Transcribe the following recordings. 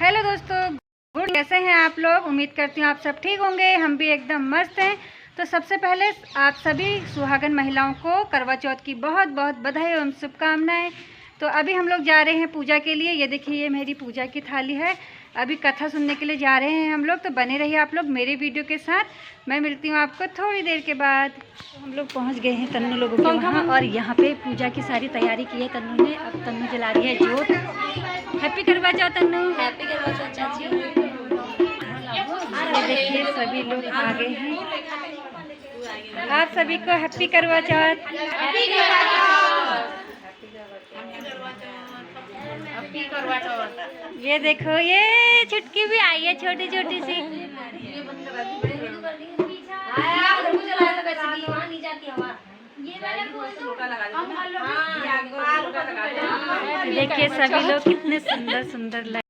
Hello दोस्तों, good. कैसे हैं आप लोग? उम्मीद करती हूँ आप सब ठीक होंगे। हम भी एकदम मस्त हैं। तो सबसे पहले आप सभी सुहागन महिलाओं को करवा चौथ की बहुत बहुत बधाई एवं शुभकामनाएं। तो अभी हम लोग जा रहे हैं पूजा के लिए। ये देखिए, ये मेरी पूजा की थाली है। अभी कथा सुनने के लिए जा रहे हैं हम लोग। तो बने रहिए आप लोग मेरे वीडियो के साथ। मैं मिलती हूँ आपको थोड़ी देर के बाद। तो हम लोग पहुँच गए हैं तन्नू लोगों के वहाँ, और यहाँ पे पूजा की सारी तैयारी की है तन्नू ने। अब तन्नू जला रही है जोत। हैप्पी करवा चौथ तन्नू। हैप्पी करवा चौथ चाची। ये देखिए सभी लोग आ गए हैं। आप सभी को हैप्पी करवा चौथ। ये देखो, ये छुटकी भी आई है, छोटी छोटी सी। देखिए सभी लोग कितने सुंदर सुंदर लग।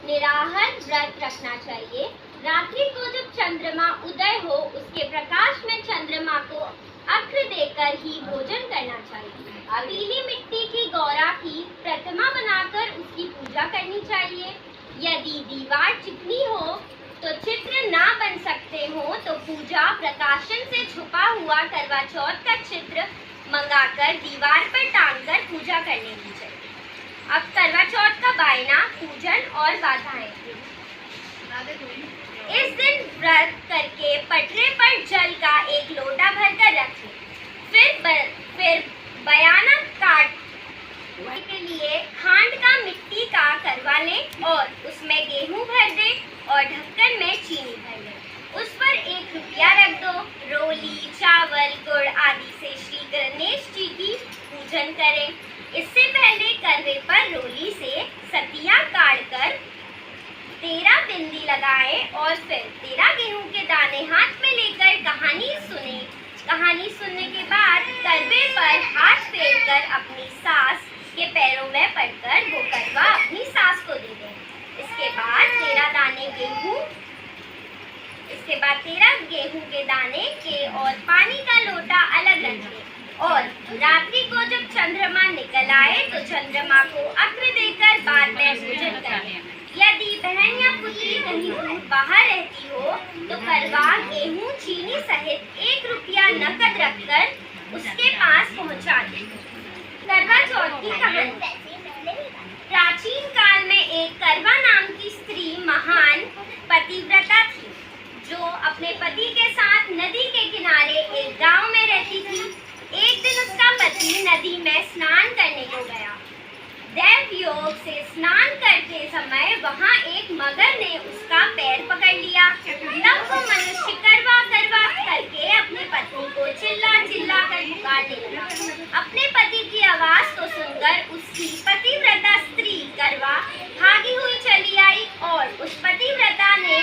निराहार व्रत रखना चाहिए। रात्रि को जब चंद्रमा उदय हो उसके प्रकाश में चंद्रमा को अर्घ्य देकर ही भोजन करना चाहिए। पीली मिट्टी की गौरा की प्रतिमा बनाकर उसकी पूजा करनी चाहिए। यदि दीवार चिकनी हो तो चित्र ना बन सकते हो तो पूजा प्रकाशन से छुपा हुआ करवा चौथ का चित्र मंगाकर दीवार पर टांगकर पूजा कर लेनी चाहिए। अब करवा चौथ का बायना, पूजन और बाधाएं। इस दिन व्रत करके पटरे पर जल का एक लोटा भरकर रखें। फिर बयाना काटने के लिए खांड का मिट्टी का करवा लें और उसमें गेहूं भर दें और ढक्कन में चीनी भर लें। उस पर 1 रुपया रख दो। रोली, चावल, गुड़ आदि से श्री गणेश जी की पूजन करें। इससे पहले करवे पर रोली से सतिया काटकर 13 बिंदी लगाएं और फिर 13 गेहूं के दाने हाथ में लेकर कहानी सुने। कहानी सुनने के बाद करवे पर हाथ फेरकर अपनी सास के पैरों में पड़कर वो करवा अपनी सास को दे दें। इसके बाद 13 गेहूं के दाने के और पानी का लोटा अलग रखें और रात्रि को जब चंद्रमा निकल आए तो चंद्रमा को अर्घ्य देकर बाद में पूजन करें। यदि बहन या पुत्री कहीं दूर बाहर रहती हो तो करवा, गेहूं, चीनी सहित 1 रुपया नकद रखकर उसके पास पहुंचा दें। करवा चौथ की कहानी। प्राचीन काल में एक करवा नाम की स्त्री महान पतिव्रता थी जो अपने पति के साथ नदी के किनारे एक गांव में रहती थी। एक दिन उसका पति नदी में स्नान करने को गया। दैव योग से स्नान करते समय वहां एक मगर ने उसका पैर पकड़ लिया। तब वो मनुष्य करवा करवा करके अपने पत्नी को चिल्ला चिल्ला कर पुकारने लगा। अपने पति की आवाज को सुनकर उसकी पतिव्रता स्त्री करवा भागी हुई चली आई और उस पतिव्रता ने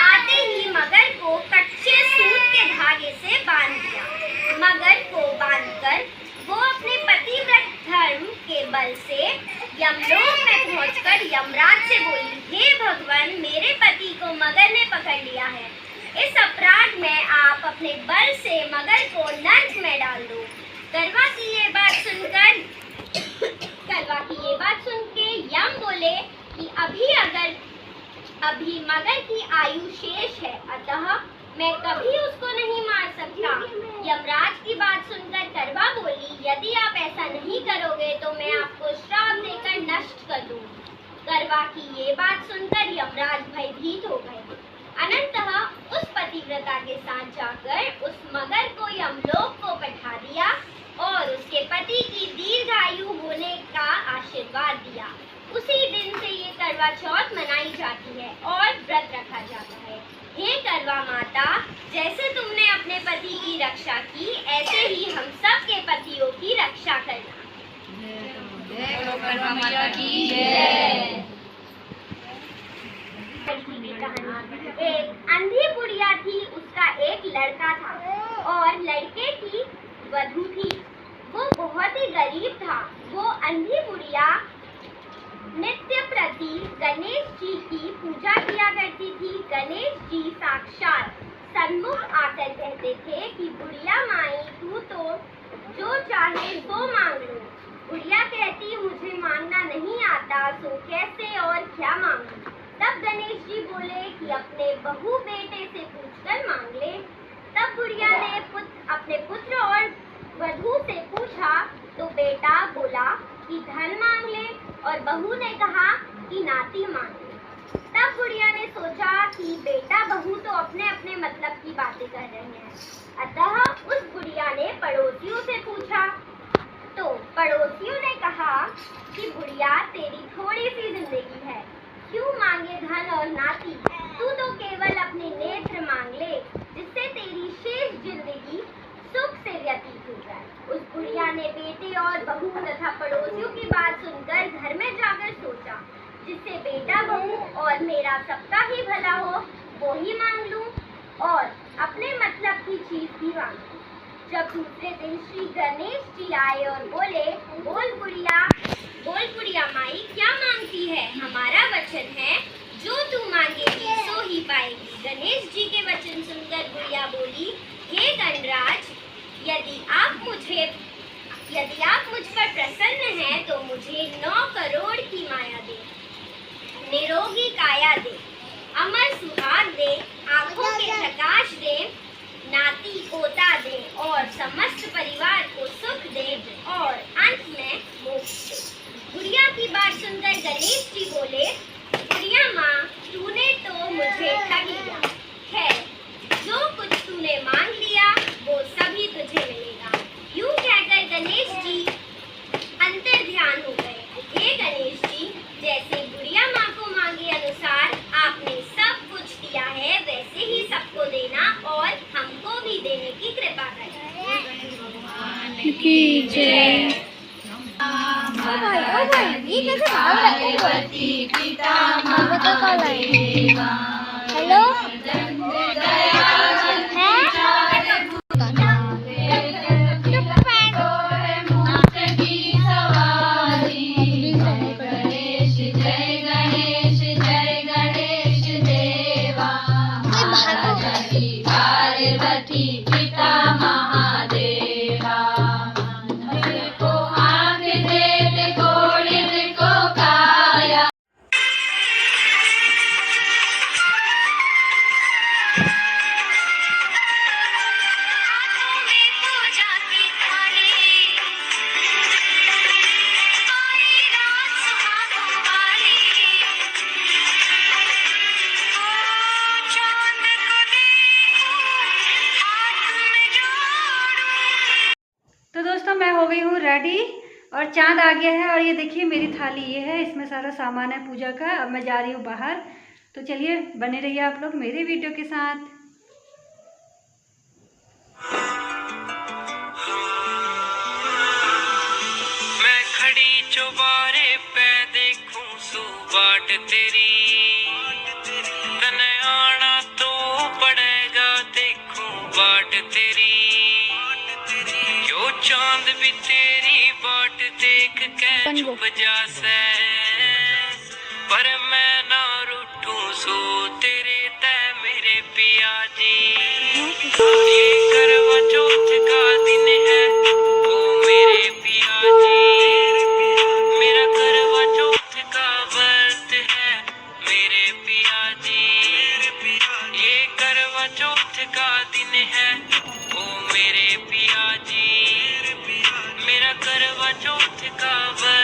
आते ही मगर को कच्चे सूत के धागे से बांध दिया। मगर को बांधकर वो अपने पतिव्रत धर्म के बल से यमलोक में पहुंचकर यमराज से बोली, हे भगवान, मेरे पति को मगर ने पकड़ लिया है। इस अपराध में आप अपने बल से मगर को नर्क में डाल दो। करवा की ये बात सुन के यम बोले कि अभी मगर की आयु शेष है, अतः मैं कभी उसको नहीं मार सकता। यमराज की बात सुनकर करवा बोली, यदि आप ऐसा नहीं करोगे तो मैं आपको श्राप देकर नष्ट कर दूंगी। करवा की ये बात सुनकर यमराज भयभीत हो गए। अनंतः उस पतिव्रता के साथ जाकर उस मगर को यमलोक को पठा दिया और उसके पति की दीर्घायु होने का आशीर्वाद दिया। उसी दिन से ये करवा चौथ मनाई जाती है और व्रत रखा जाता है। हे करवा माता, जैसे तुमने अपने पति की रक्षा की, ऐसे ही हम सब के पतियों की रक्षा करना। करवा माता की जय। एक अंधी बुढ़िया थी, उसका एक लड़का था और लड़के की वधू थी। वो बहुत ही गरीब था। वो अंधी बुढ़िया नित्य प्रति गणेश जी की पूजा किया करती थी। गणेश जी साक्षात सन्मुख आकर कहते थे कि बुढ़िया माई, तू तो जो चाहे सो मांग लो। बुढ़िया कहती, मुझे मांगना नहीं आता, सो कैसे और क्या मांगूं? तब गणेश जी बोले कि अपने बहू बेटे से पूछकर मांग ले। तब बुढ़िया ने अपने पुत्र और वधू से पूछा तो बेटा बोला कि धन मांग ले और बहू ने कहा कि नाती मांग ले। तब बुढ़िया ने सोचा कि बेटा बहू तो अपने अपने मतलब की बातें कर रहे हैं, अतः उस बुढ़िया ने पड़ोसियों से पूछा तो पड़ोसियों ने कहा कि बुढ़िया, तेरी थोड़ी सी जिंदगी है, क्यों मांगे धन और नाती? तू तो केवल अपने नेत्र मांग ले, जिससे तेरी शेष जिंदगी सुख से व्यतीत हो जाए। उस बुढ़िया ने बेटे और बहू तथा पड़ोसियों की बात सुनकर घर में जाकर सोचा, जिससे बेटा बहू और मेरा सबका ही भला हो, वो ही मांग लूं और अपने मतलब की चीज भी मांगूं। जब दूसरे दिन श्री गणेश जी आए और बोले, बोल बुढ़िया माई, क्या मांगती है? हमारा वचन है, जो तू मांगेगी सो ही पाएगी। गणेश जी के वचन सुनकर बुढ़िया बोली, हे गणराज, यदि आप मुझ पर प्रसन्न हैं तो मुझे 9 करोड़ की माया दे, निरोगी काया दे, अमर सुहाग दे, आंखों के प्रकाश दे, नाती पोता दे और समस्त परिवार को सुख दे और अंत में मोक्ष दे। बुढ़िया की बात सुनकर गणेश जी बोले, बुढ़िया माँ, तूने तो मुझे ठग लिया। खैर, जो कुछ तूने मांग लिया वो सभी तुझे मिलेगा। यूं कहकर गणेश जी अंतर ध्यान हो गए। हे गणेश जी, जैसे बुढ़िया माँ को मांगे अनुसार आपने सब कुछ दिया है, वैसे ही सबको देना और हमको भी देने की कृपा करें। हेलो तो दोस्तों मैं हो गई हूँ रेडी और चांद आ गया है। और ये देखिए मेरी थाली ये है, इसमें सारा सामान है पूजा का। अब मैं जा रही हूँ बाहर, तो चलिए बने रहिए आप लोग मेरे वीडियो के साथ। मैं खड़ी चौबारे पे देखूं सुबाट तेरी, तने आना तो पड़ेगा देखूं बाट तेरी। यो चांद भी तेरी बाट देख के छुप जासे, पर मैं ना रूठूं सो तेरे ते मेरे पिया जी। ये करवा चौथ का दिन है ओ मेरे पिया जी, मेरा करवा चौथ का व्रत है मेरे पिया जी। ये करवा चौथ का दिन है ओ मेरे पिया जी, मेरा करवा चौथ का व्रत